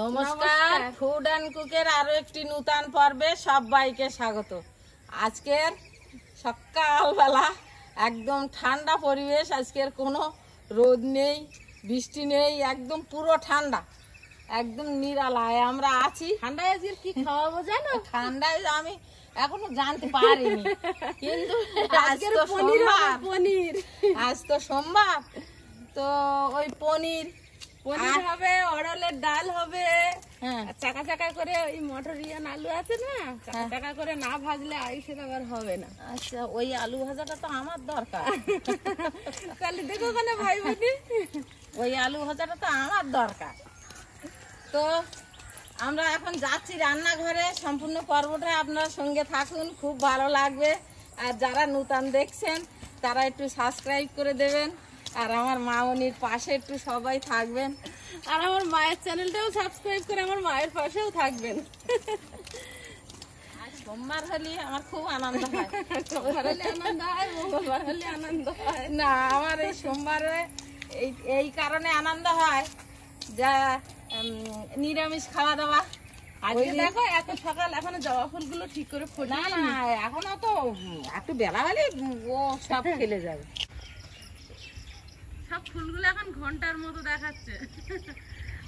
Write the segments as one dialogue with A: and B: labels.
A: নমস্কার, food and কুকের আরো একটি নূতন পর্বে সবাইকে স্বাগত। আজকের সকালবেলা একদম ঠান্ডা পরিবেশ, আজকের কোনো রোদ নেই, বৃষ্টি নেই, একদম পুরো ঠান্ডা, একদম নিরালায় আমরা আছি। ঠান্ডায় আজকে কি খাওয়াবো জানো? ঠান্ডায় আমি এখনো জানতে পারিনি, কিন্তু আজ তো সোমবার, তো ওই পনির
B: হবে, অড়লের ডাল হবে, চাকা চাকা করে ওই মটরিয়ান আলু আছে না, চাকা চাকা করে না ভাজলে আইসের আবার হবে না।
A: আচ্ছা, ওই আলু ভাজাটা তো আমার দরকার।
B: তাহলে দেখো ওখানে ভাই বোনি,
A: ওই আলু ভাজাটা তো আমার দরকার। তো আমরা এখন যাচ্ছি রান্নাঘরে, সম্পূর্ণ পর্বটা আপনার সঙ্গে থাকুন, খুব ভালো লাগবে। আর যারা নূতন দেখছেন তারা একটু সাবস্ক্রাইব করে দেবেন, আর আমার মামনির পাশে একটু সবাই থাকবেন,
B: আর আমার মায়ের চ্যানেলটাও সাবস্ক্রাইব করে আমার মায়ের পাশেও থাকবেন।
A: সোমবার হলে আমার খুব আনন্দ হয়,
B: সোমবার হলে আনন্দ হয়, মঙ্গলবার হলে আনন্দ হয়
A: না। আমার এই সোমবারে এই কারণে আনন্দ হয় যা নিরামিষ খাওয়া দাওয়া।
B: আজকে দেখো এত সকাল এখনো জবা ফুলগুলো ঠিক করে ফোটে
A: না না, এখনো তো একটু বেলা হলে ও সব খেলে যাবে।
B: সব ফুলগুলো এখন ঘন্টার মতো দেখাচ্ছে,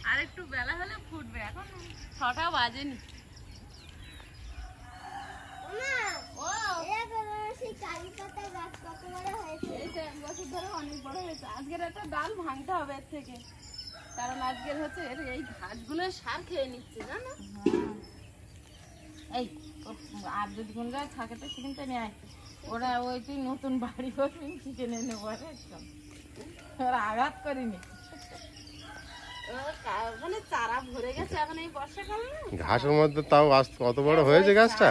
B: আর একটু বেলা হলে ফুটবে, এখন 6টা বাজেনি। অনেক বড় হয়েছে। আজকের একটা ডাল ভাঙতে হবে এর থেকে, কারণ আজকের হচ্ছে এই ঘাসগুলো সার খেয়ে নিচ্ছে জানো।
A: এই আর যদি কোন জায়গায় থাকে তো সেখানটা নিয়ে আসছে, ওরা ওই তুই নতুন বাড়ি করবি কিনে নেবো, ওরা আঘাত করিনি।
B: মানে চারা ভরে গেছে এখন এই বর্ষাকালে,
C: ঘাসের মধ্যে তাও অত বড় হয়েছে গাছটা।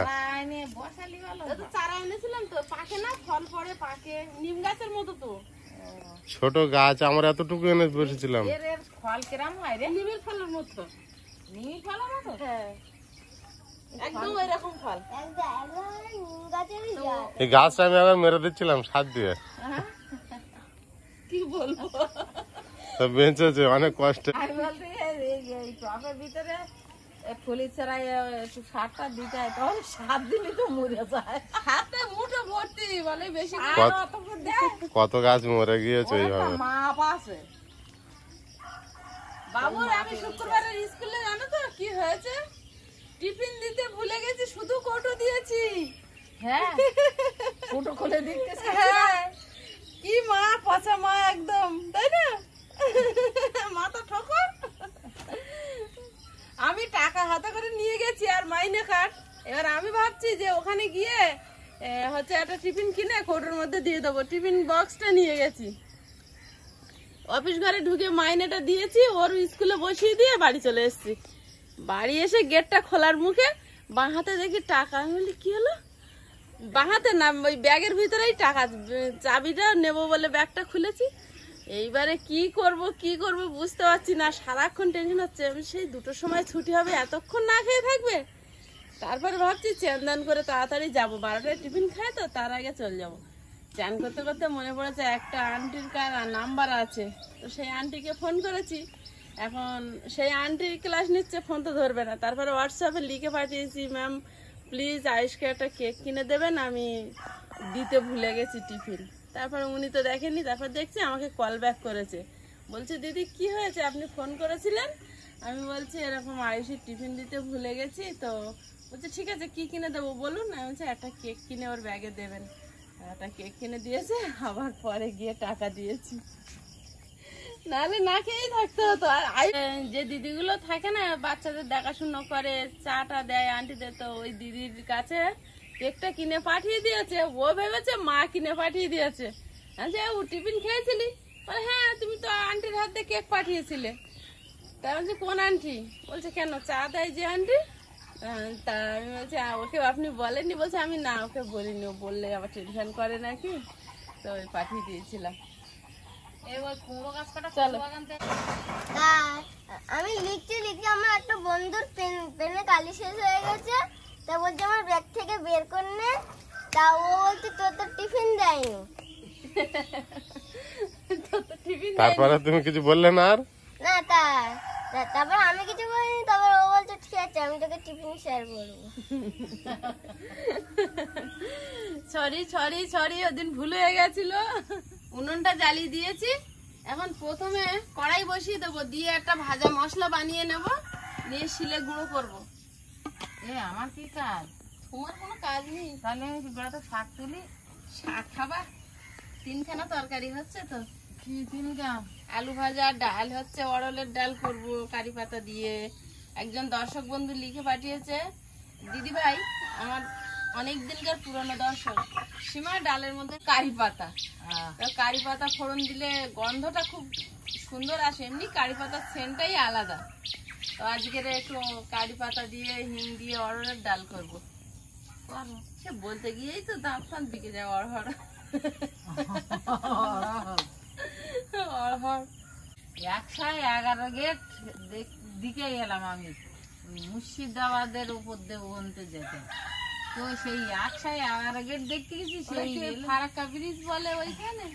A: বসালি ভালো,
B: চারা এনেছিলাম তো, পাকে না, ফল পড়ে পাকে, নিম গাছের মতো তো
C: ছোট গাছ, আমরা এতটুকু এনে বসেছিলাম।
A: এর ফল কিরাম হয় রে?
B: নিমের ফলের মতো।
A: নিমি ফলের মতো?
B: হ্যাঁ, একদম এরকম ফল।
C: এই গাছটা আমি আবার মেরে দিচ্ছিলাম সার দিয়ে,
B: কি বলবো,
C: তো বেঁচেছে অনেক কষ্টে।
A: আমি বলতে এই টবের ভিতরে ফুলি ছাড়াই একটু সারটা দিতে হয়, তখন সার দিলে তো মরে যায়।
B: হাতে মুঠো ভর্তি, বলে বেশি
C: কত গাছ মরে গিয়েছে এইভাবে।
A: মাপ আছে
B: বাবুর। আমি শুক্রবারের স্কুলে জানো তো কি হয়েছে, টিফিন দিতে ভুলে গেছি, শুধু কৌটো দিয়েছি।
A: হ্যাঁ, ফুটো খুলে দিতেছে।
B: হ্যাঁ, কি মা, পচা মা একদম, তাই না? মাথা ঠোকো। আমি টাকা হাতে করে নিয়ে গেছি আর মাইনে কাট। এবার আমি ভাবছি যে ওখানে গিয়ে হচ্ছে একটা টিফিন কিনে কৌটোর মধ্যে দিয়ে দেবো। টিফিন বক্সটা নিয়ে গেছি, অফিস ঘরে ঢুকে মাইনেটা দিয়েছি, ওর স্কুলে বসিয়ে দিয়ে বাড়ি চলে এসেছি। বাড়ি এসে গেটটা খোলার মুখে বাঁ হাতে দেখি টাকা। আমি বলি কি হলো, বাঁ হাতে না, ওই ব্যাগের ভিতরেই টাকা, চাবিটা নেবো বলে ব্যাগটা খুলেছি। এইবারে কি করব বুঝতে পারছি না, সারাক্ষণ টেনশন হচ্ছে। আমি সেই 2টোর সময় ছুটি হবে, এতক্ষণ না খেয়ে থাকবে। তারপরে ভাবছি চান করে তাড়াতাড়ি যাবো, 12টায় টিফিন খাই তো, তার আগে চলে যাবো। চান করতে করতে মনে পড়েছে একটা আন্টির নাম্বার আছে, তো সেই আন্টিকে ফোন করেছি। এখন সেই আন্টি ক্লাস নিচ্ছে, ফোন তো ধরবে না। তারপরে হোয়াটসঅ্যাপে লিখে পাঠিয়েছি, ম্যাম প্লিজ আয়ুষকে একটা কেক কিনে দেবেন, আমি দিতে ভুলে গেছি টিফিন। তারপরে উনি তো দেখেননি, তারপর দেখছি আমাকে কল ব্যাক করেছে, বলছে দিদি কি হয়েছে, আপনি ফোন করেছিলেন? আমি বলছি এরকম আয়ুষের টিফিন দিতে ভুলে গেছি। তো বলছে ঠিক আছে, কি কিনে দেবো বলুন। আমি বলছি একটা কেক কিনে ওর ব্যাগে দেবেন। একটা কেক কিনে দিয়েছে, আবার পরে গিয়ে টাকা দিয়েছি, নাহলে না খেয়েই থাকতে হতো। আর যে দিদিগুলো থাকে না বাচ্চাদের দেখাশুনো করে, চাটা দেয় আন্টিদের, তো ওই দিদির কাছে কেকটা কিনে পাঠিয়ে দিয়েছে। ও ভেবেছে মা কিনে পাঠিয়ে দিয়েছে। আচ্ছা, ও টিফিন খেয়েছিলি? বলে হ্যাঁ, তুমি তো আন্টির হাতে কেক পাঠিয়েছিলে। তা বলছি কোন আন্টি? বলছে কেন, চা দেয় যে আন্টি। তা আমি বলছি ওকে আপনি বলেননি? বলছে আমি না, ওকে বলিনি, ও বললে আবার টেনশন করে নাকি, তো ওই পাঠিয়ে দিয়েছিলাম।
D: আমি লিখছি আমার একটা বন্ধুর পেনে কালি শেষ হয়ে গেছে, তা বলছে আমার ব্যাগ থেকে বের করনে, তা ও বলছে তোর তো টিফিন দেয়নি।
C: তারপরে তুমি কিছু বললে না? আর
D: না, তা তারপর আমি কিছু বলিনি, তারপর ও বলছে ঠিক আছে আমি তোকে টিফিন শেয়ার করবো।
B: সরি সরি সরি, ওদিন ভুল হয়ে গেছিল। উনুনটা জ্বালিয়ে দিয়েছি। এখন প্রথমে কড়াই বসিয়ে দেবো, দিয়ে একটা ভাজা মশলা বানিয়ে নেব, নিয়ে শিলে গুঁড়ো করবো।
A: আমার কি কাজ?
B: তোমার কোনো কাজ নেই,
A: তাহলে আমি বেড়াতে শাক তুলি।
B: শাক খাবা? 3খানা তরকারি হচ্ছে তো।
A: কি দিন গাম?
B: আলু ভাজা, ডাল হচ্ছে, অড়লের ডাল করব কারি পাতা দিয়ে। একজন দর্শক বন্ধু লিখে পাঠিয়েছে, দিদি ভাই আমার অনেক দিনকার পুরনো দর্শক, সীমা ডালের মধ্যে কারি পাতা। তো কারি পাতা ফোড়ন দিলে গন্ধটা খুব সুন্দর আসে, এমনি কারি পাতার সেন্টটাই আলাদা। তো আজকের একটু কারি পাতা দিয়ে হিং দিয়ে অড়লের ডাল করবো। সে বলতে গিয়েই তো দাঁত ফাঁত দিকে যায় অড়হর। অড়হর
A: 111 গেট দিকে এলাম আমি, মুর্শিদাবাদের উপর দিয়ে বলতে যেতে। তো সেই 111 গেট দেখতে গেছি, সেই
B: ফারাক্কা ব্রিজ বলে ওইখানে।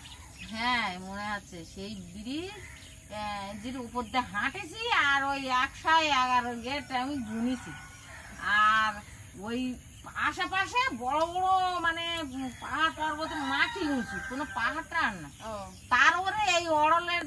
A: হ্যাঁ মনে আছে, সেই ব্রিজ যের উপর দিয়ে হাঁটেছি, আর ওই 111 গেট আমি গুনেছি। আর ওই আশেপাশে বড় বড় মানে পাহাড় পর্বত, মাটি উঁচু, কোনো পাহাড়টা আর না। তার উপরে এই অড়লের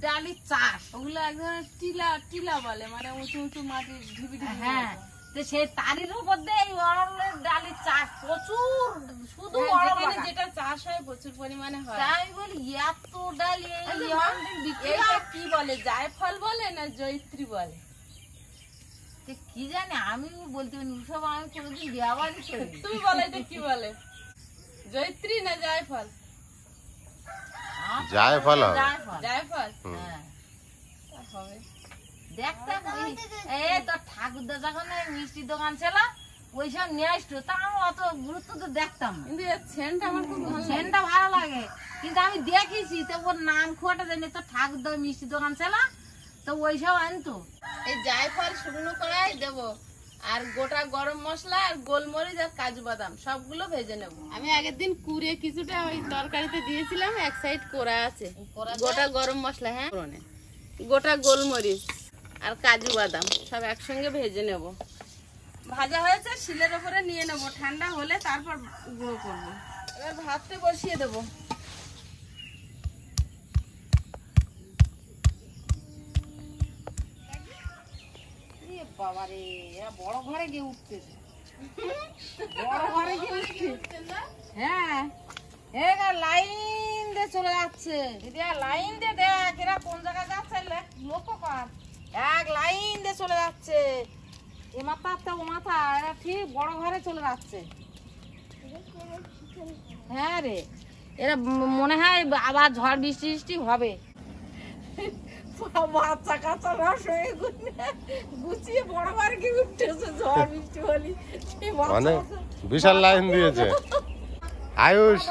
A: ডালির চাষ,
B: ওগুলো এক ধরনের টিলা টিলা বলে, মানে উঁচু উঁচু মাটির ঢিবি ঢিবি।
A: হ্যাঁ, তো সেই তারির উপর দিয়ে এই অড়লের ডালির চাষ প্রচুর, শুধু অড়ল
B: যেখানে
A: বাগান।
B: যেটা চাষ হয় প্রচুর পরিমাণে হয়।
A: তাই বলি এত ডালি এই
B: আচ্ছা,
A: অড়লের বিক্রি
B: এইটা
A: হয়।
B: কি বলে, জায়ফল বলে না জয়িত্রী বলে?
A: তো কি জানি, আমি বলতে পারি সব, আমি কোনোদিন দেওয়ারই করি।
B: তুমি বলো এটা কি বলে, জয়িত্রী না জায়ফল?
C: জায়ফল হবে।
A: জায়ফল।
B: জায়ফল
A: হ্যাঁ,
B: তা হবে।
A: দেখতাম এই তো ঠাকুরদা যখন এই মিষ্টির দোকান ছিল ওইসব নিয়ে আসতো, তা আমি অত গুরুত্ব তো দেখতাম না।
B: কিন্তু এর সেন্ট আমার খুব ভালো লাগে।
A: সেনটা ভালো লাগে, কিন্তু আমি দেখেছি তো ওর নাম খোয়াটা জানি, তো ঠাকুরদা মিষ্টি দোকান ছিল, তো ওইসব আনতো।
B: এই জায়ফল শুকনো কড়াই দেবো, আর গোটা গরম মশলা আর গোলমরিচ আর কাজু বাদাম সবগুলো ভেজে নেব। আমি আগের দিন কুড়ে কিছুটা ওই তরকারিতে দিয়েছিলাম, এক সাইড করা আছে। গোটা গরম মশলা, হ্যাঁ, গোটা গোলমরিচ আর কাজু বাদাম সব একসঙ্গে ভেজে নেব। ভাজা হয়েছে, শিলের ওপরে নিয়ে নেব, ঠান্ডা হলে তারপর গুঁড়ো করবো। এবার ভাতটা বসিয়ে দেবো।
A: বাবারে, এরা বড় ঘরে গিয়ে উঠতেছে, বড় ঘরে গিয়ে উঠছে। হ্যাঁ, এরা লাইন দিয়ে চলে যাচ্ছে, লাইন দিয়ে দেখ এরা কোন জায়গায় যাচ্ছে, লক্ষ্য কর, এক লাইন দিয়ে চলে যাচ্ছে, এ মাথা তো ও মাথা, এরা ঠিক বড় ঘরে চলে যাচ্ছে। হ্যাঁ রে, এরা মনে হয় আবার ঝড় বৃষ্টি বৃষ্টি হবে।
B: বাচ্চা কাচ্চারা সঙ্গে গুছিয়ে বড় ঘরে গিয়ে উঠতেছে, ঝড় বৃষ্টি হলি।
C: অনেক বিশাল লাইন দিয়েছে। আয়ুষ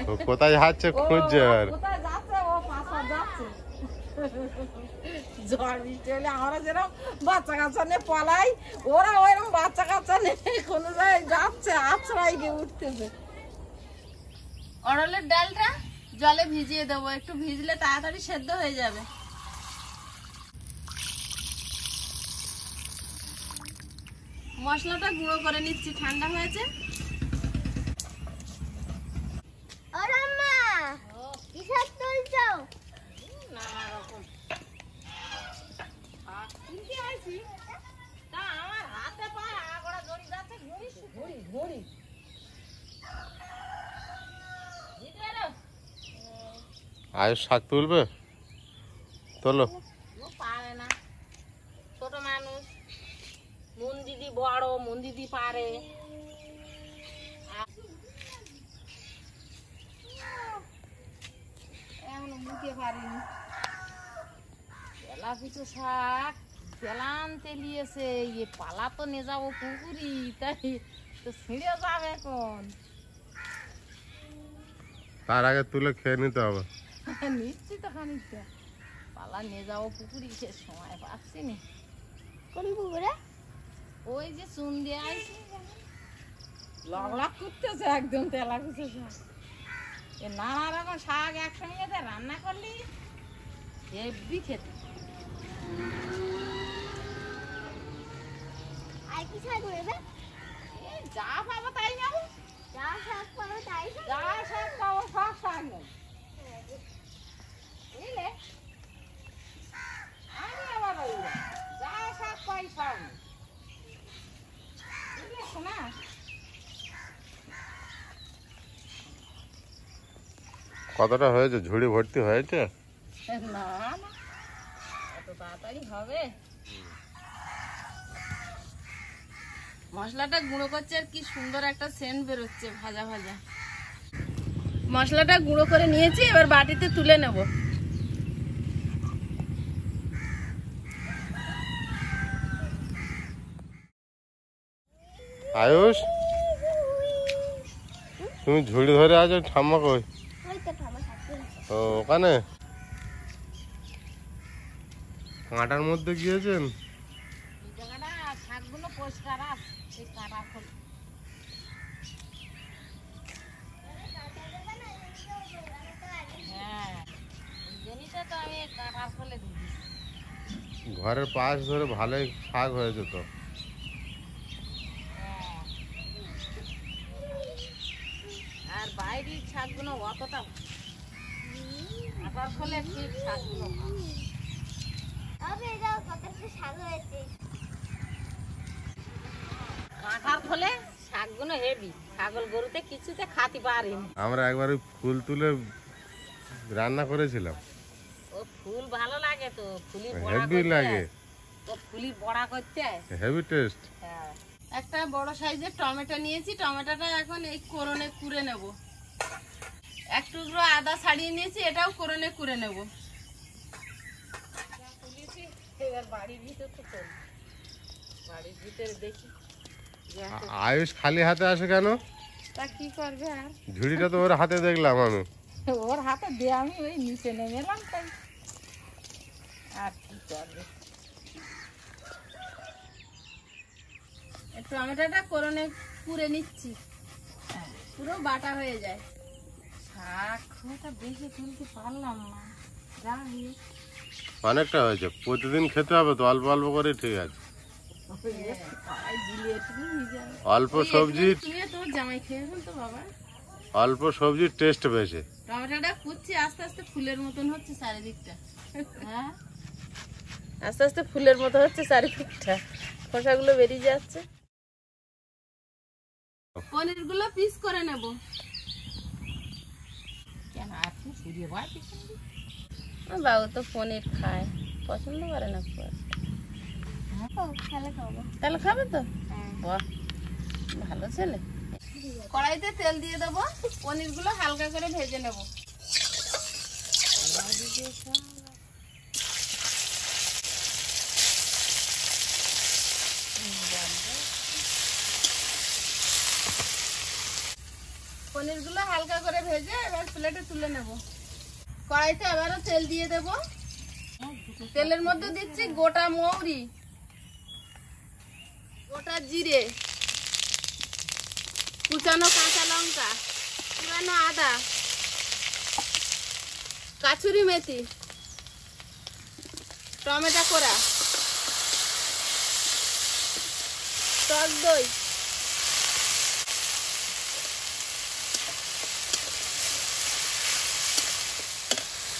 C: ও কোথায় যাচ্ছে খুঁজছে, আর
A: কোথায় যাচ্ছে ও, পাশা যাচ্ছে।
B: ঝড় বৃষ্টি হলে আমরা যেরকম বাচ্চা কাচ্চা নিয়ে পলাই, ওরা ওইরকম বাচ্চা কাচ্চা নিয়ে কোনো জায়গায় যাচ্ছে, আছড়াই গিয়ে উঠতেছে। অড়লের ডালটা জলে ভিজিয়ে দেবো, একটু ভিজলে তাড়াতাড়ি সেদ্ধ হয়ে যাবে। মশলাটা গুঁড়ো করে নিচ্ছি, ঠান্ডা হয়েছে।
D: ওরে মা, কিসব তুলছো?
C: আয়ুষ শাক তুলবে, তোলো।
A: পারে না, ছোট মানুষ, মন দিদি বড়, মন দিদি পারে। এখন মুখে পারিনি। তেলা পিছু শাক তেলান তেলিয়েছে, ইয়ে পালা তো নিয়ে যাবো পুকুরি, তাই তো ছিঁড়ে যাবে এখন।
C: তার আগে তুলে খেয়ে নিতে হবে।
A: নিচ্ছি তো খানিকটা, পালা নিয়ে যাবো পুকুরি, সে সময় পাচ্ছি না।
D: কোন পুকুরে?
A: ওই যে চুন দিয়ে আইছি,
B: লগ লগ করতেছে একদম তেলা পিছু শাক।
A: এ নানা রকম শাক একসঙ্গে রান্না করলি হেব্বি খেতে।
D: আর কি শাক নেবে?
A: এই যা পাবো তাই নেবো,
D: যা শাক পাবো তাই শাক?
A: যা শাক পাবো সব শাক নেবো, বুঝলে? আমি আবার ওই যা শাক পাই সব নেবো, বুঝলে শোনা?
C: কতটা হয়েছে? ঝুড়ি ভর্তি হয়েছে?
A: না না, এত তাড়াতাড়ি হবে? মশলাটা গুঁড়ো করছে আর কি সুন্দর একটা সেন্ট বেরোচ্ছে ভাজা ভাজা।
B: মশলাটা গুঁড়ো করে নিয়েছি, এবার বাটিতে তুলে নেব।
C: আয়ুষ, তুমি ঝুড়ি ধরে আছো, ঠাম্মা কই?
D: ওই তো ঠাম্মা শাক তুলছে।
C: ও ওখানে কাঁটার মধ্যে গিয়েছেন?
A: এই জায়গাটা শাকগুলো পরিষ্কার আছে, এই কাটা খোল। হ্যাঁ, এই জিনিসটা তো আমি কাটা খোলে দিচ্ছি।
C: ঘরের পাশ ধরে ভালোই শাক হয়েছে তো।
A: আর বাইরের শাকগুলো অতটা কাটার ফলে ঠিক শাকগুলো ভালো।
D: তবে এটাও কতটা শাক হয়েছে।
A: কাঁঠার ফলে শাকগুলো হেভি, ছাগল গরুতে কিছুতে খাতে পারিনি।
C: আমরা একবার ওই ফুল তুলে রান্না করেছিলাম,
A: ও ফুল ভালো লাগে তো, ফুলি বড়া
C: হেভি
A: করতে।
C: লাগে,
A: ও ফুলি বড়া করতে।
C: Heavy taste.
A: হ্যাঁ,
B: একটা বড় সাইজের টমেটো নিয়েছি, টমেটোটা এখন এই কোরনে কুড়ে নেব। এক টুকরো আদা ছাড়িয়ে নিয়েছি, এটাও কোরনে কুড়ে নেব।
A: এবার বাড়ির ভিতর তো করি, বাড়ির ভিতরে দেখি যে এত-
C: আয়ুষ খালি হাতে আসে কেন?
B: তা কি করবে আর?
C: ঝুড়িটা তো ওর হাতে দেখলাম আমি।
A: ওর হাতে দিয়ে আমি ওই নিচে নেমে এলাম তাই। আর কি করবে?
B: এই টমেটোটা কোরনে কুড়ে নিচ্ছি, পুরো বাটা হয়ে যায়।
A: শাক খুবটা বেশি তুলতে পারলাম না, যা হোক।
C: অনেকটা হয়েছে, প্রতিদিন খেতে হবে তো, অল্প অল্প করে ঠিক আছে।
A: কড়াই দিলে এটুকু হয়ে যাবে।
C: অল্প সবজি,
B: তুমি তোমার জামাই খেয়েছেন তো বাবা?
C: অল্প সবজির টেস্ট বেশি।
B: টমেটোটা কুচ্ছি, আস্তে আস্তে ফুলের মতন হচ্ছে চারিদিকটা।
A: হ্যাঁ,
B: আস্তে আস্তে ফুলের মতো হচ্ছে চারিদিকটা, খোসাগুলো বেরিয়ে যাচ্ছে। পনির গুলো পিস করে নেব।
A: কেন আর কি ফুরিয়ে ভয় পিছন দিই?
B: বাবু তো পনির খায়, পছন্দ করে না খুব একটা।
D: ও, তাহলে খাবো।
B: তাহলে খাবে তো?
D: হ্যাঁ।
B: বাহ, ভালো ছেলে। কড়াইতে তেল দিয়ে দেবো, পনির গুলো হালকা করে ভেজে নেব। পনির গুলো হালকা করে ভেজে এবার প্লেটে তুলে নেব। কড়াইতে আবারও তেল দিয়ে দেব। তেলের মধ্যে দিচ্ছি গোটা মৌরি, গোটা জিরে, কুচানো কাঁচা লঙ্কা, পুরানো আদা, কাচুরি মেথি, টমেটো কোড়া, টক দই,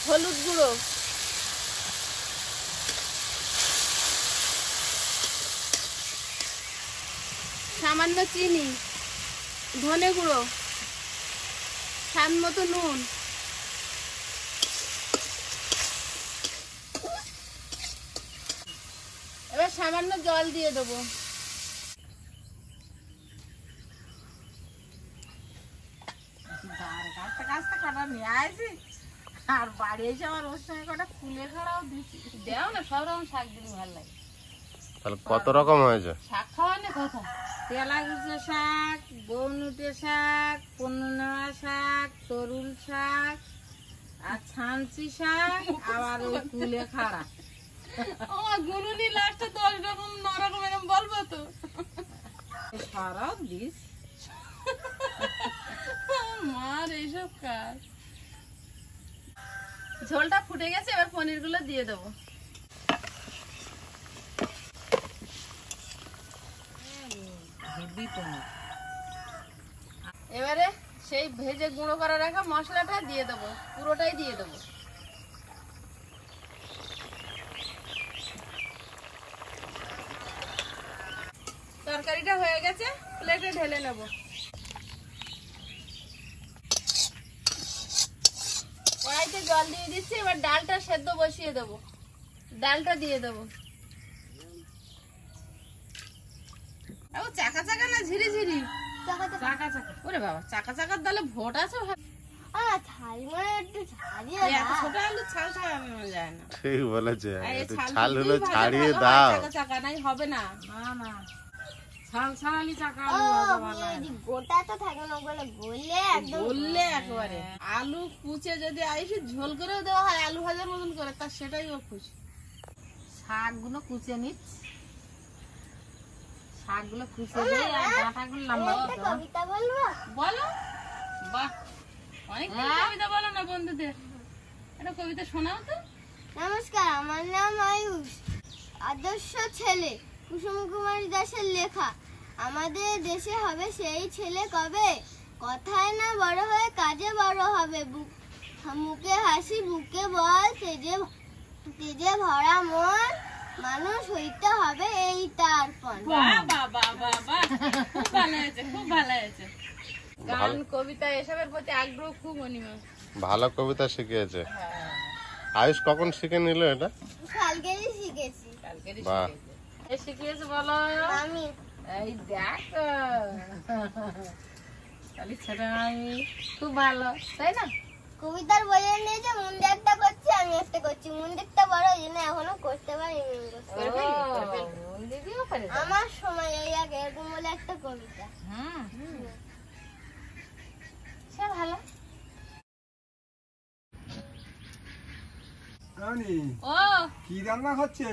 B: হলুদ গুঁড়ো, সামান্য চিনি, ধনে গুঁড়ো, স্বাদ মতো নুন, এবার সামান্য জল দিয়ে দেবো।
A: কাছটা কাছটা কাটা নিয়ে আসি, আর বাড়ি এসে আমার ওর সঙ্গে কটা ফুলে খাড়াও দিচ্ছি।
B: দেও না, সব রকম শাক দিলে ভালো লাগে।
C: তাহলে কত রকম হয়েছে?
B: শাক খাওয়ালে কথা।
A: তেলাগুচো শাক, বৌনুটে শাক, পন্নুনেওয়া শাক, তরুল শাক, আর ছাঞ্চি শাক, আবার ওই কুলে খাড়া।
B: আমার গুনুনি লাস্টে 10 রকম 9 রকম এরকম বলবো তো।
A: সারা দিস
B: মার এইসব কাজ। ঝোলটা ফুটে গেছে, এবার পনির গুলো দিয়ে দেবো।
A: হেভি পনির।
B: এবারে সেই ভেজে গুঁড়ো করে রাখা মশলাটা দিয়ে দেবো, পুরোটাই দিয়ে দেবো। তরকারিটা হয়ে গেছে, প্লেটে ঢেলে নেব। কড়াইতে জল দিয়ে দিচ্ছি, এবার ডালটা সেদ্ধ বসিয়ে দেবো। ডালটা দিয়ে দেবো। ও চাকা চাকা না ঝিরি ঝিরি?
A: চাকা চাকা।
B: ওরে বাবা, চাকা চাকার ডালে ভোট আছে ভাই।
D: ছাল মানে একটু ছাড়িয়ে
B: এই এত ছোট আলু ছাল ছাড়ানো যায় না।
C: ঠিক বলেছে,
B: এই
C: একটু
B: ছাল
C: ছাল
B: দিলেই
C: হলো
B: ভাজা
C: ছাড়িয়ে
B: ভালো হয়,
C: দাও।
B: চাকা চাকা নাই হবে না।
A: না না, ছাল ছাড়ালি চাকা
D: ও
A: আলু ভাজা ভালো হয় না।
D: গোটা তো থাকে না, ওগুলো গলে একদম
B: বললে একেবারে আলু কুচে যদি আইসি ঝোল করেও দেওয়া হয় আলু ভাজার মতন করে, তার সেটাই ও খুশি।
A: শাকগুলো কুচে নিচ্ছি, শাকগুলো কুচে দিয়ে আর ডাঁটাগুলো লম্বা করে
D: একটা
A: দেবো।
D: কবিতা বলবো?
B: বলো। বাহ, অনেক
A: হ্যাঁ?
B: কবিতা বলো না বন্ধুদের। একটা কবিতা শোনাও তো।
D: নমস্কার, আমার নাম আয়ুষ। আদর্শ ছেলে কুসুম কুমারী দাসের লেখা। আমাদের দেশে হবে সেই ছেলে কবে, কথায় না বড় হয়ে কাজে বড় হবে। মুখে হাসি বুকে বল, তেজে ভরা মন, মানুষ হইতে হবে এই তার পণ।
B: বাহ বাহ বাহ বাহ বাহ, খুব ভালো হয়েছে, খুব ভালো হয়েছে। গান কবিতা এসবের প্রতি আগ্রহ খুব অনিমা।
C: ভালো কবিতা শিখিয়েছে। আয়ুষ কখন শিখে নিল এটা?
D: কালকেই শিখেছি
B: কালকেরই
C: বাহ।
B: শিখেছে। এ শিখিয়েছে বলো।
D: আমি।
A: এই দেখো, তাহলে ছেলে আমি খুব ভালো, তাই না?
D: কবিতার বইয়ে নিয়েছে, মুন্ডেরটা করছি, আমি একটা করছি। মুন্ডেরটা বড়, ওই জন্য এখনো করতে পারি।
A: মন দিদিও পারে।
D: আমার সময় এই এক এরকম বলে একটা কবিতা।
A: হুম, সে ভালো।
E: রানী
B: ও
E: কি রান্না হচ্ছে?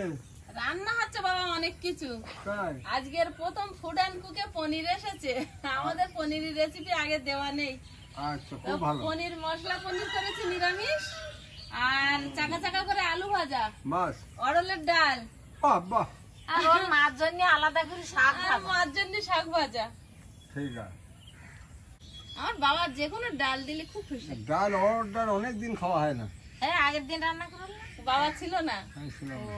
B: রান্না হচ্ছে বাবা অনেক কিছু।
E: তাই
B: আজকের প্রথম ফুড অ্যান্ড কুকে পনির এসেছে। আমাদের পনিরের রেসিপি আগে দেওয়া নেই।
E: আচ্ছা, খুব ভালো।
B: পনির মশলা পনির করেছি নিরামিষ, আর চাকা চাকা করে আলু ভাজা,
E: মাছ,
B: অরলের ডাল,
E: বাহ বাহ,
A: আর ওর মার জন্য আলাদা করে শাক
B: আর
A: ভাজা।
B: মার জন্য শাক ভাজা।
E: ঠিক আছে।
B: আমার বাবা যে কোনো ডাল দিলে খুব খুশি।
E: ডাল ডাল অনেক দিন খাওয়া হয় না।
A: হ্যাঁ, আগের দিন রান্না করলাম না?
B: বাবা ছিল না।
E: আমি শুনলাম না।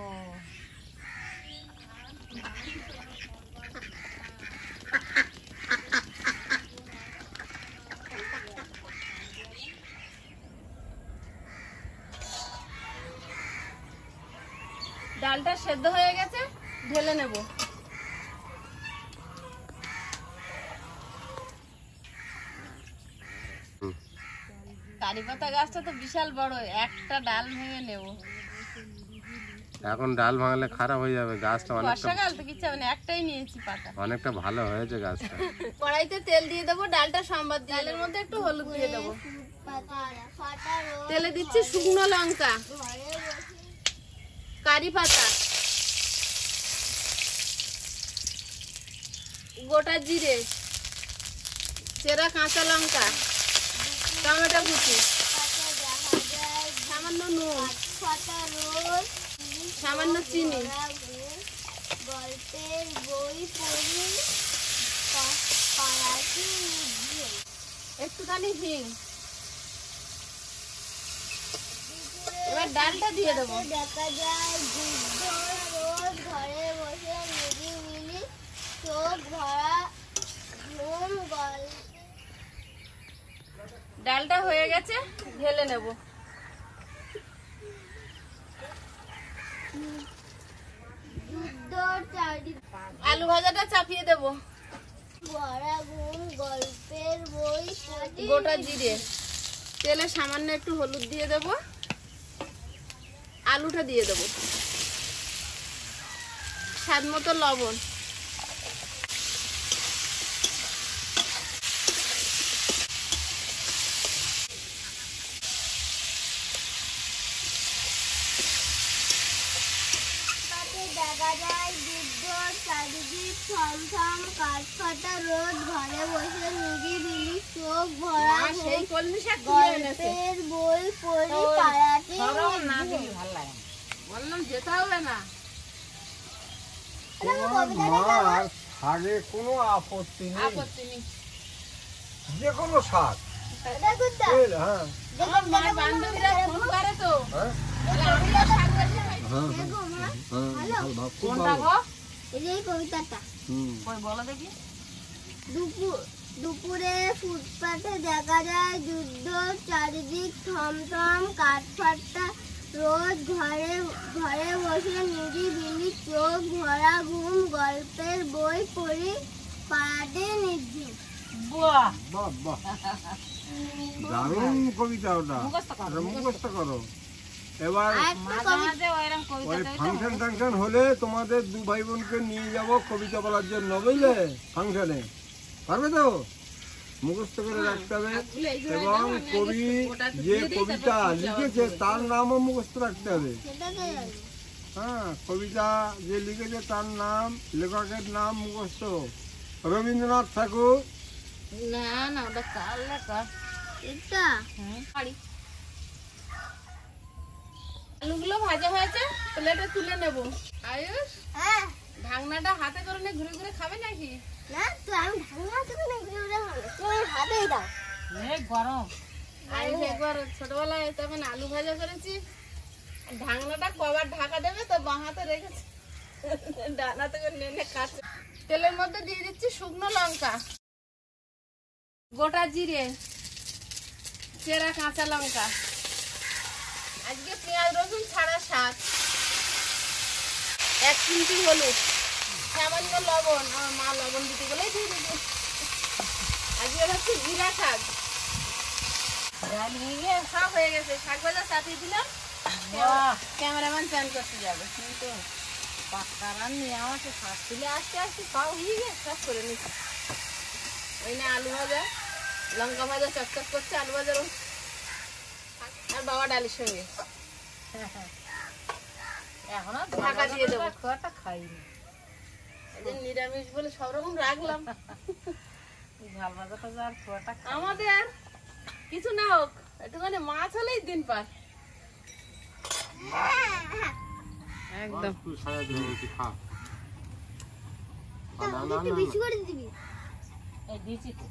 B: ডালটা সেদ্ধ হয়ে গেছে, ঢেলে নেব। কারি পাতা গাছটা তো বিশাল বড়, একটা ডাল ভেঙে নেব।
C: এখন ডাল ভাঙলে খারাপ হয়ে যাবে, গাছটা অনেকটা
B: বর্ষাকাল তো কিচ্ছু হবে না, একটাই নিয়েছি পাতা।
C: অনেকটা ভালো হয়েছে গাছটা।
B: কড়াইতে তেল দিয়ে দেবো, ডালটা সম্বাদ দিয়ে ডালের মধ্যে একটু হলুদ দিয়ে দেবো। তেলে দিচ্ছি শুকনো লঙ্কা, কারি পাতা, গোটা জিরে, চেরা কাঁচা লঙ্কা, টমেটো কুচি, সামান্য নুন, সামান্য চিনি,
D: গল্পের বই পড়ি,
B: একটুখানি হিং। এবার ডালটা দিয়ে দেবো।
D: দেখা যায় যুদ্ধ রোজ ঘরে বসে নিরিবিলি, চোখ ভরা ঘুম,
B: ডালটা হয়ে গেছে, ঢেলে নেব।
D: যুদ্ধর চারি
B: আলু ভাজাটা চাপিয়ে দেব,
D: ভরা ঘুম, গল্পের বই পড়ি,
B: গোটা জিরে, তেলে সামান্য একটু হলুদ দিয়ে দেব, আলুটা দিয়ে দেব, স্বাদ মতো লবণ,
D: দেখা যায় যুদ্ধর চারিদিক থমথম, কাঠফাটা রোদ, ঘরে বসে নিরিবিলি, চোখ ভরা
B: মা সেই
D: ঘুম,
B: কলমি শাক তুলে এনেছে।
D: গল্পের বই পড়ি, পাড়াটি
A: সরম না দিলে ভালো লাগে না।
B: বললাম যেতে হবে না।
E: তোমার মার শাকে কোনো আপত্তি নেই,
B: আপত্তি নেই।
E: যে কোনো শাক।
D: দেখুন তো,
E: বুঝলে? হ্যাঁ
B: আমার মায়ের বান্ধবীরা ফোন করে তো,
E: হ্যাঁ
B: বলে আমিও শাক বেশি খাই।
E: হ্যাঁ
D: দেখুন মা,
E: হ্যাঁ,
D: ভালো।
E: ভালো, খুব
B: কোনটা
E: ভালো।
B: গো?
D: এই যে এই কবিতাটা।
B: কই বলো দেখি।
D: দুপুরে ফুটপাতে দেখা যায় যুদ্ধ, চারিদিক থমথম কাঠফাট্টা, রোজ ঘরে ঘরে বসে নিরিবিলি চোখ ভরা ঘুম, গল্পের বই পড়ি পাড়াতে নির্ঝুম।
B: বাহ,
E: বাহ বাহ, দারুণ কবিতা ওটা।
B: মুখস্থ করো,
E: এটা মুখস্থ করো। এবার
D: আর একটা
B: মাঝে
D: কবিতা,
B: মাঝে ওইরকম
E: ওই
B: কবিতা
E: ফাংশন টাংশন হলে তোমাদের দু ভাই বোনকে নিয়ে যাব কবিতা বলার জন্য, বুঝলে? ফাংশনে পারবে তো? মুখস্থ করে রাখতে হবে। এবং কবি যে কবিতা লিখেছে তার নামও মুখস্থ রাখতে হবে।
D: সেটা তো জানি।
E: হ্যাঁ, কবিতা যে লিখেছে তার নাম, লেখকের নাম মুখস্থ। রবীন্দ্রনাথ ঠাকুর।
B: না না, ওটা কার লেখা?
D: এটা
B: বাড়ি। আলুগুলো ভাজা হয়েছে, প্লেটে তুলে নেব। আয়ুষ,
D: হ্যাঁ,
B: ঢাকনাটা হাতে করে নিয়ে ঘুরে ঘুরে খাবে নাকি?
D: না তো আমি ঢাকনা থেকে না ঘুরে খাবো, তুমি হাতেই দাও।
A: গরম
B: আয়ুষ একবার ছোটবেলায় তখন আলু ভাজা করেছি, ঢাকনাটা কবার ঢাকা দেবে তো বাঁ হাতে রেখেছি, ডানা থেকে নেনে খাচ্ছে। তেলের মধ্যে দিয়ে দিচ্ছি শুকনো লঙ্কা, গোটা জিরে, চেরা কাঁচা লঙ্কা, আজকে পেঁয়াজ রসুন ছাড়া শাক, 1 চিমটি হলুদ, সামান্য লবণ, আমার মা লবণ দিতে বলেই দিয়ে দিচ্ছে। আজকে হচ্ছে জিরা শাক। ডাল হয়ে গিয়ে সব হয়ে গেছে, শাক ভাজা চাপিয়ে দিলাম। ক্যামেরাম্যান চান করতে যাবে, কিন্তু পাক্কা রান্নি আমাকে শাক তুলে আসতে আসতে সব হয়ে গেছে, সব করে নিচ্ছি। ওই না আলু ভাজা, লঙ্কা ভাজা চকচক করছে, আলু ভাজা আর বাবা ডালের সঙ্গে
A: এখনো
B: ঢাকা দিয়ে দেবো।
A: খুব একটা খাইনি।
B: এই যে নিরামিষ বলে সব রকম রাখলাম।
A: ঝাল ভাজা টাজা আর খুব একটা খাই
B: আমাদের কিছু না হোক, একটুখানি মাছ হলেই দিন পার। একদম
C: তুই সারা দিন বলছি খা। না না
D: একটু
C: না,
D: বেশি করে দিবি।
A: এই দিয়েছি তো।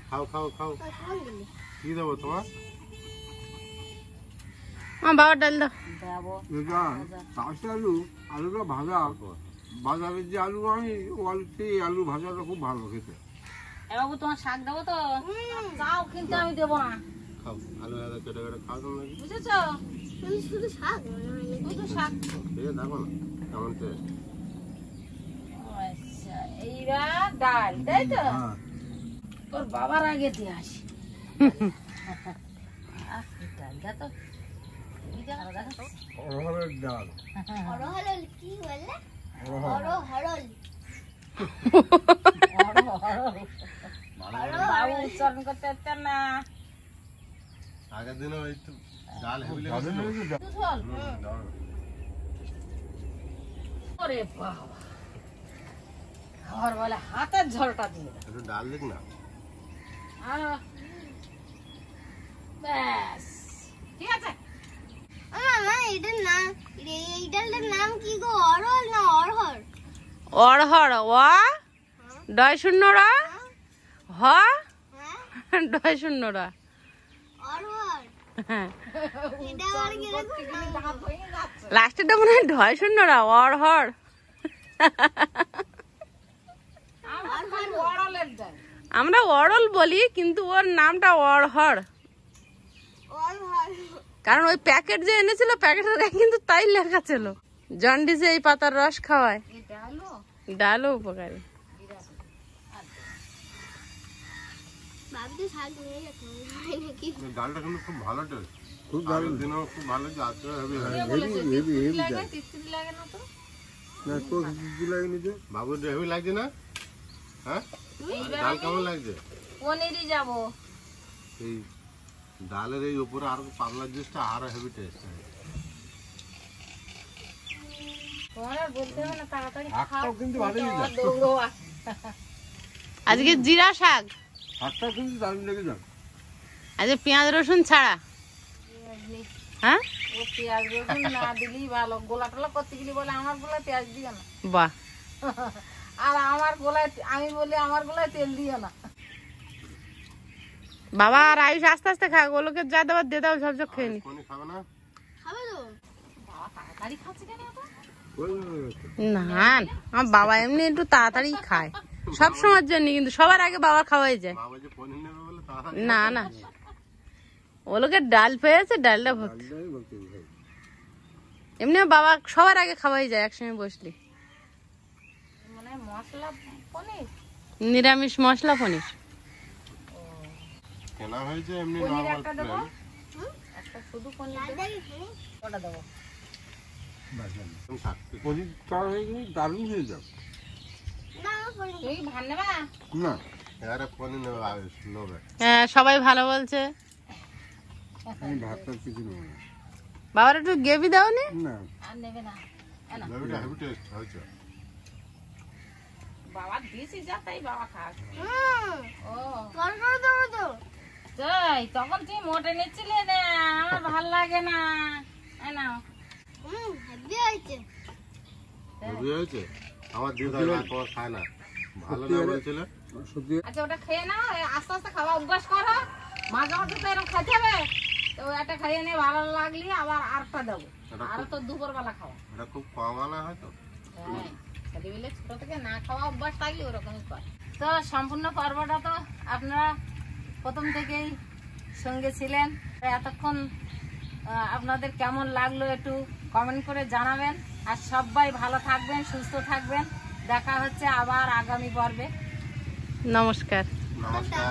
C: খাও খাও খাও।
D: আর কোন দিবি?
C: কি দেবো তোমার?
B: বাবা ডাল দাও।
A: দেবো
E: এটা চাষি আলু, আলুটা ভাজা। বাজারের যে আলু আমি, ও আলু, সেই আলু ভাজাটা খুব ভালো খেতে।
A: এ বাবু তোমার শাক দেবো তো? তাও কিন্তু আমি দেবো না,
C: খাও, আলু ভাজা কেটে কেটে খাও তোমরা। কি
A: বুঝেছো?
D: আমি শুধু শাক মনে হয় নাকি?
A: শুধু শাক।
C: খেয়ে দেখো না কেমন টেস্ট।
A: আচ্ছা, এইবার ডাল, তাই তো?
E: হ্যাঁ,
A: তোর বাবার আগে দিয়ে আসি। ডালটা তো ভালো দেখাচ্ছে।
E: অরহরের ডাল।
D: অরহরল কি বললে?
E: অরহর।
D: অরহরল।
A: বাবু উচ্চারণ করতে পারতেন না।
C: আগের দিনে ওই তো ডাল হেবি
E: ডালের
C: লেগেছিল।
E: মধ্যে ডাল।
A: দুধ হল?
C: দাও।
A: ওরে বাবা, খাবার বলে হাতের ঝলটা দিয়ে দাও।
C: একটু ডাল দিক না।
A: ব্যাস, ঠিক আছে।
D: মা এটার নাম, এই ডালটার নাম কি গো? অরহর না অরহর?
B: অরহর, ওয়া ডয় শূন্যরা, হ
D: হ্যাঁ,
B: ডয় শূন্যরা।
D: অরহর। এটা আবার কিরকম নাম?
B: লাস্টেরটা মনে হয় ডয় শূন্যরা, অরহর।
A: আমার খালি ওরালের ডাল।
B: আমরা অরল বলি, কিন্তু ওর নামটা অরহর।
D: অরহর।
B: কারণ ওই প্যাকেট যে এনেছিল, প্যাকেটের গায়ে কিন্তু তাই লেখা ছিল জন্ডিসে এই পাতার রস খাওয়ায়।
A: এটা হলো
B: ডালও উপকারী।
D: ভাবি তো শাক নিয়ে গেছে, হয় নাকি?
C: ডালটা কিন্তু খুব ভালো টেস্ট।
E: খুব
C: আগের
E: দারুণ।
C: দিনেও খুব ভালো, আজকে হেভি
A: কে
C: লাগে।
A: বলেছে
E: হেভি, হেভি, হেভি
A: লাগে?
E: ডাল।
A: তিতলি লাগে না তো?
E: না, তোর কি লাগেনি তো?
C: বাবুর হেভি লাগছে না? হ্যাঁ, ডাল কেমন লাগছে?
A: পনিরই যাবো।
C: এই ডালের এই উপরে আরো পাতলার জিনিসটা আরো হেভি টেস্ট।
A: তোমার আর বলতে হবে না, তাড়াতাড়ি
E: শাকটাও কিন্তু ভালোই যায়।
A: দৌড়ো।
B: আজকে জিরা শাক,
E: শাকটাও কিন্তু দারুণ লেগে যায়।
B: আজকে পেঁয়াজ রসুন ছাড়া। হ্যাঁ,
A: ও পেঁয়াজ রসুন না দিলেই ভালো, গোলা টোলা করতে গেলি বলে আমার গোলা পেঁয়াজ দিও না।
B: বাহ,
A: আর আমার গোলায় আমি বলি আমার গোলায় তেল দিও না।
B: বাবা আর আয়ুষ আস্তে আস্তে খা, ওগুলোকে যা দেওয়ার দিয়ে দাও, ঝপঝপ খেয়ে নি।
C: কোনি খাবে না?
D: খাবে তো?
A: বাবা তাড়াতাড়ি খাচ্ছে কেন এত?
B: না আমার বাবা এমনি একটু তাড়াতাড়ি খায় সব সময়ের জন্য, কিন্তু সবার আগে বাবার খাওয়াই যায়।
C: বাবা যে পনির নেবে বলে তারা
B: না না, ওগুলোকে ডাল পেয়েছে, ডালটা ভর্তি। এমনি বাবা সবার আগে খাওয়াই যায় একসঙ্গে বসলি।
A: মানে মশলা পনির,
B: নিরামিষ মশলা পনির।
C: কেনা হয়েছে এমনি
A: পনির
C: নরমাল
A: একটা দেবো,
C: প্লেন।
A: একটা শুধু পনির দেবো,
D: দাদাকে খাবে?
A: ওটা দেবো।
E: পনির তরকারি দারুণ হয়ে যাবে।
D: না আমার পরে
A: তুই ভাত নেবা?
E: না
C: এবারে পনির নেবে আয়ুষ নেবে।
B: হ্যাঁ সবাই ভালো বলছে।
E: আমি ভাতটা কিছু নেবো না।
B: বাবার একটু গ্রেভি দাওনি?
E: না
A: আর নেবে না?
C: নেবে হেভি টেস্ট হয়েছে।
A: বাবা দিয়েছি যা তাই বাবা খাক। ও
D: তরকারি দেবো তো?
A: তাই তখন তুই মোটে নিচ্ছিলে না, আমার ভাল লাগে না। এই নাও।
D: হেভি হয়েছে।
C: হেভি হয়েছে? আমার দিয়ে দাও, আর তোমার খায় না। ভালো না বলেছিলে?
E: সত্যি
A: আচ্ছা ওটা খেয়ে নাও, এই আস্তে আস্তে খাওয়া অভ্যাস করো। মাঝে মাঝে তো এরকম খেতে হবে, তো একটা খাইয়ে নিয়ে ভালো লাগলি আবার আরেকটা দেবো। আরো তো দুপুরবেলা খাওয়া।
C: এটা খুব কম আনা হয়তো।
A: হ্যাঁ, ছেলেবেলে ছোট থেকে না খাওয়া অভ্যাস থাকলে ওরকমই করে। তো সম্পূর্ণ পর্বটা তো আপনারা প্রথম থেকেই সঙ্গে ছিলেন। এতক্ষণ আপনাদের কেমন লাগলো একটু কমেন্ট করে জানাবেন। আর সবাই ভালো থাকবেন, সুস্থ থাকবেন। দেখা হচ্ছে আবার আগামী পর্বে।
B: নমস্কার।
C: নমস্কার।